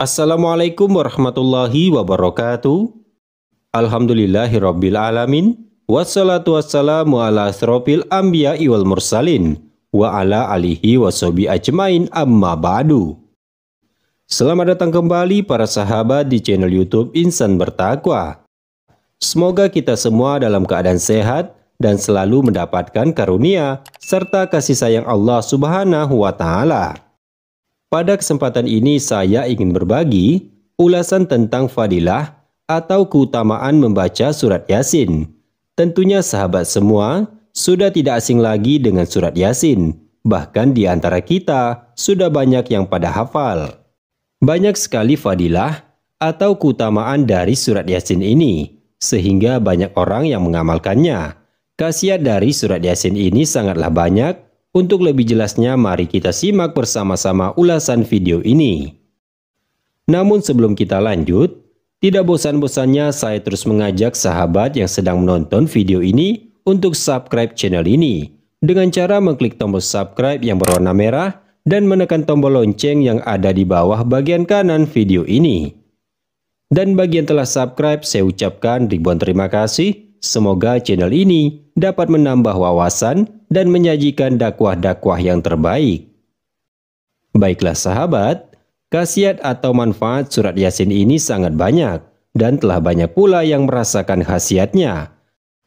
Assalamualaikum warahmatullahi wabarakatuh. Alhamdulillahirabbil alamin. Wassalatu wassalamu ala asrofil anbiya'i wal mursalin wa ala alihi washabihi ajmain, amma ba'du. Selamat datang kembali para sahabat di channel YouTube Insan Bertakwa. Semoga kita semua dalam keadaan sehat dan selalu mendapatkan karunia serta kasih sayang Allah Subhanahu wa Ta'ala. Pada kesempatan ini saya ingin berbagi ulasan tentang fadilah atau keutamaan membaca surat Yasin. Tentunya sahabat semua sudah tidak asing lagi dengan surat Yasin. Bahkan di antara kita sudah banyak yang pada hafal. Banyak sekali fadilah atau keutamaan dari surat Yasin ini, sehingga banyak orang yang mengamalkannya. Khasiat dari surat Yasin ini sangatlah banyak. Untuk lebih jelasnya, mari kita simak bersama-sama ulasan video ini. Namun sebelum kita lanjut, tidak bosan-bosannya saya terus mengajak sahabat yang sedang menonton video ini untuk subscribe channel ini dengan cara mengklik tombol subscribe yang berwarna merah dan menekan tombol lonceng yang ada di bawah bagian kanan video ini. Dan bagi yang telah subscribe, saya ucapkan ribuan terima kasih. Semoga channel ini dapat menambah wawasan dan menyajikan dakwah-dakwah yang terbaik. Baiklah sahabat, khasiat atau manfaat surat Yasin ini sangat banyak dan telah banyak pula yang merasakan khasiatnya.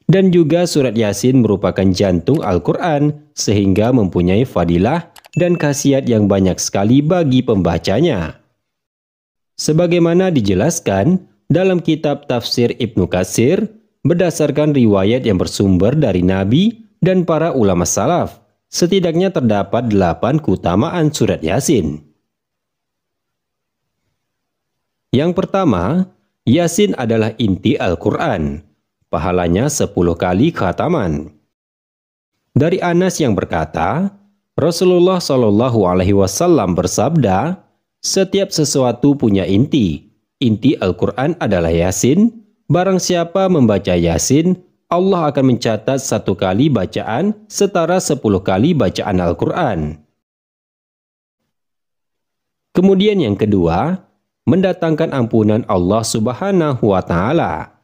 Dan juga surat Yasin merupakan jantung Al-Quran sehingga mempunyai fadilah dan khasiat yang banyak sekali bagi pembacanya. Sebagaimana dijelaskan dalam kitab tafsir Ibnu Katsir, berdasarkan riwayat yang bersumber dari Nabi dan para ulama salaf, setidaknya terdapat 8 keutamaan surat Yasin. Yang pertama, Yasin adalah inti Al-Quran. Pahalanya 10 kali khataman. Dari Anas yang berkata, Rasulullah Shallallahu Alaihi Wasallam bersabda, setiap sesuatu punya inti. Inti Al-Quran adalah Yasin. Barang siapa membaca Yasin, Allah akan mencatat 1 kali bacaan setara 10 kali bacaan Al-Quran. Kemudian yang kedua, mendatangkan ampunan Allah Subhanahu wa Ta'ala.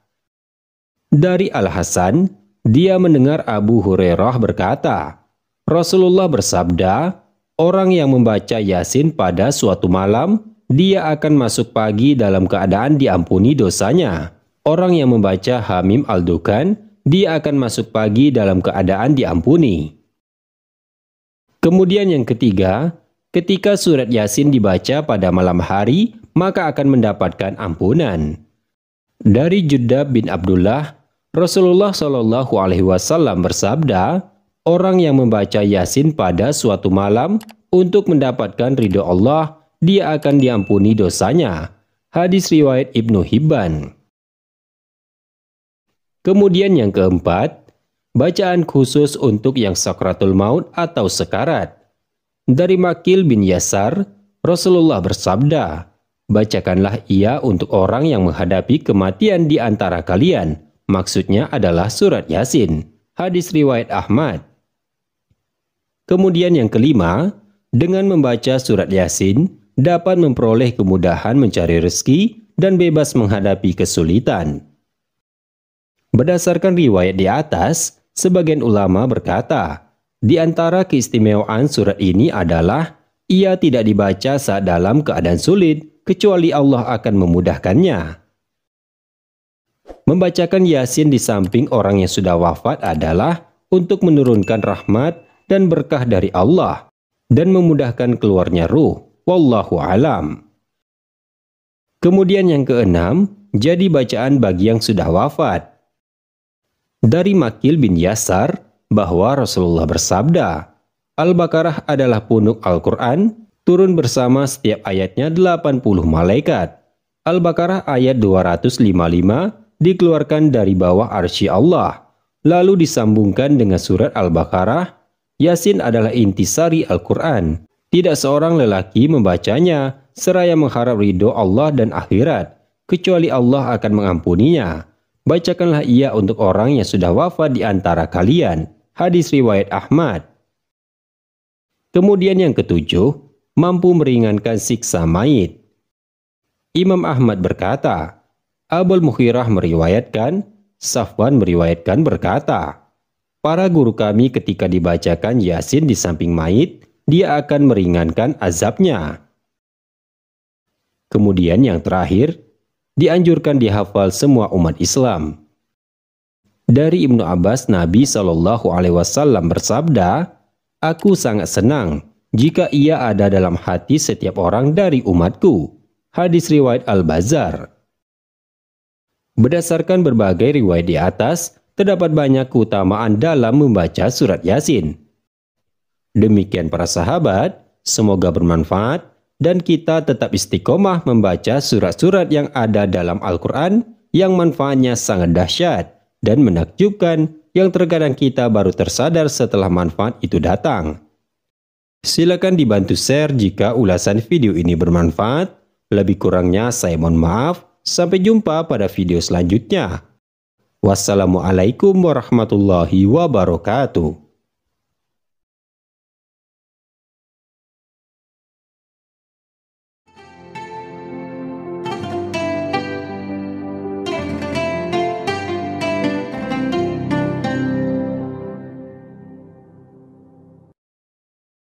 Dari Al-Hasan, dia mendengar Abu Hurairah berkata, Rasulullah bersabda, orang yang membaca Yasin pada suatu malam, dia akan masuk pagi dalam keadaan diampuni dosanya. Orang yang membaca Hamim Al-Dukan, dia akan masuk pagi dalam keadaan diampuni. Kemudian yang ketiga, ketika surat Yasin dibaca pada malam hari, maka akan mendapatkan ampunan. Dari Juddab bin Abdullah, Rasulullah Shallallahu Alaihi Wasallam bersabda, orang yang membaca Yasin pada suatu malam untuk mendapatkan ridho Allah, dia akan diampuni dosanya. Hadis riwayat Ibnu Hibban. Kemudian yang keempat, bacaan khusus untuk yang sakratul maut atau sekarat. Dari Makil bin Yasar, Rasulullah bersabda, bacakanlah ia untuk orang yang menghadapi kematian di antara kalian. Maksudnya adalah surat Yasin. Hadis riwayat Ahmad. Kemudian yang kelima, dengan membaca surat Yasin, dapat memperoleh kemudahan mencari rezeki dan bebas menghadapi kesulitan. Berdasarkan riwayat di atas, sebagian ulama berkata, di antara keistimewaan surat ini adalah ia tidak dibaca saat dalam keadaan sulit, kecuali Allah akan memudahkannya. Membacakan Yasin di samping orang yang sudah wafat adalah untuk menurunkan rahmat dan berkah dari Allah dan memudahkan keluarnya ruh. Wallahu alam. Kemudian yang keenam, jadi bacaan bagi yang sudah wafat. Dari Makil bin Yasar, bahwa Rasulullah bersabda, Al-Baqarah adalah punuk Al-Quran, turun bersama setiap ayatnya 80 malaikat. Al-Baqarah ayat 255 dikeluarkan dari bawah arsy Allah, lalu disambungkan dengan surat Al-Baqarah. Yasin adalah intisari Al-Quran. Tidak seorang lelaki membacanya, seraya mengharap ridho Allah dan akhirat, kecuali Allah akan mengampuninya. Bacakanlah ia untuk orang yang sudah wafat di antara kalian. Hadis riwayat Ahmad. Kemudian yang ketujuh, mampu meringankan siksa mayit. Imam Ahmad berkata, Abul Mughirah meriwayatkan, Safwan meriwayatkan berkata, para guru kami ketika dibacakan Yasin di samping mayit, dia akan meringankan azabnya. Kemudian yang terakhir, dianjurkan dihafal semua umat Islam. Dari Ibnu Abbas, Nabi SAW bersabda, aku sangat senang jika ia ada dalam hati setiap orang dari umatku. Hadis riwayat Al-Bazzar. Berdasarkan berbagai riwayat di atas, terdapat banyak keutamaan dalam membaca surat Yasin. Demikian para sahabat, semoga bermanfaat dan kita tetap istiqomah membaca surat-surat yang ada dalam Al-Quran yang manfaatnya sangat dahsyat dan menakjubkan yang terkadang kita baru tersadar setelah manfaat itu datang. Silakan dibantu share jika ulasan video ini bermanfaat. Lebih kurangnya saya mohon maaf. Sampai jumpa pada video selanjutnya. Wassalamualaikum warahmatullahi wabarakatuh.